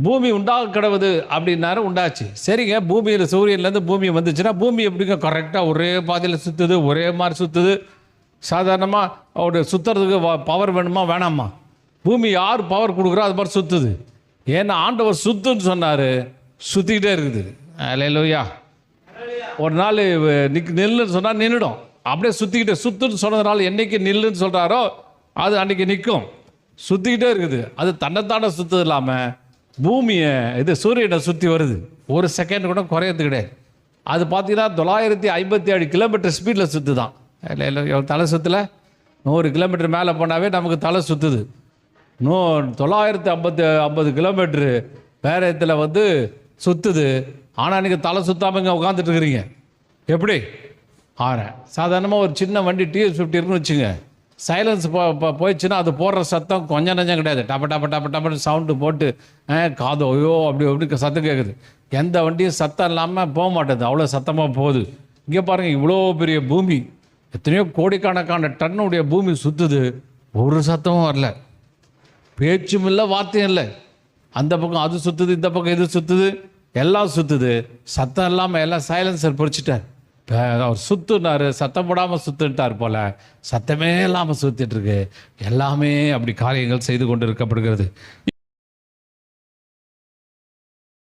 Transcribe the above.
பூமி உண்டாக கிடவுது அப்படின்னாரு, உண்டாச்சு. சரிங்க, பூமியில் சூரியன்லேருந்து பூமி வந்துச்சுன்னா பூமி எப்படிங்க கரெக்டாக ஒரே பாதையில் சுற்றுது, ஒரே மாதிரி சுற்றுது? சாதாரணமாக அவருடைய சுற்றுறதுக்கு பவர் வேணுமா வேணாமா? பூமி யார் பவர் கொடுக்குறோ அது மாதிரி சுற்றுது. ஏன்னா ஆண்டவர் சுத்துன்னு சொன்னார், சுற்றிக்கிட்டே இருக்குது. அல்லேலூயா. ஒரு நாள் நில்லுன்னு சொன்னால் நின்றுடும். அப்படியே சுற்றுன்னு சொன்னதுனால என்றைக்கு நில்லுன்னு சொல்கிறாரோ அது அன்றைக்கி நிற்கும். சுற்றிக்கிட்டே இருக்குது. அது தன்னைத்தானே சுற்றுது இல்லாமல் பூமியை சூரியனை சுற்றி வருது. ஒரு செகண்ட் கூட குறையறது கிடையாது. அது பார்த்தீங்கன்னா 957 கிலோமீட்டர் ஸ்பீடில் சுற்று தான். இல்லை தலை சுற்றல 100 கிலோமீட்டர் மேலே போனாவே நமக்கு தலை சுற்றுது. 950 கிலோமீட்ரு வேகத்தில் சுற்றுது. ஆனால் நீங்கள் தலை சுற்றாமல் இங்கே உட்காந்துட்டு இருக்கிறீங்க. எப்படி? சாதாரணமாக ஒரு சின்ன வண்டி TS50 இருக்குன்னு வச்சுங்க, சைலன்ஸ் போயிடுச்சுன்னா அது போடுற சத்தம் கொஞ்சம் நஞ்சம் கிடையாது. டப்ப டப்ப டப்ப டப்பன்னு சவுண்டு போட்டு காதோ ஐயோ அப்படி சத்தம் கேட்குது. எந்த வண்டியும் சத்தம் இல்லாமல் போக மாட்டேது, அவ்வளோ சத்தமாக போகுது. இங்கே பாருங்கள், இவ்வளோ பெரிய பூமி, எத்தனையோ கோடிக்கணக்கான டன்னுடைய பூமி சுற்றுது, ஒரு சத்தமும் வரல, பேச்சும் இல்லை, வார்த்தையும் இல்லை. அந்த பக்கம் அது சுற்றுது, இந்த பக்கம் இது சுற்றுது, எல்லாம் சுற்றுது, சத்தம் இல்லாமல் எல்லாம் சைலன்சர் பொறிச்சிட்டார். அவர் சுற்றுனார், சத்தம் போடாமல் சுற்றுட்டார் போல், சத்தமே இல்லாமல் சுற்றிட்டுருக்கு. எல்லாமே அப்படி காரியங்கள் செய்து கொண்டு இருக்கப்படுகிறது.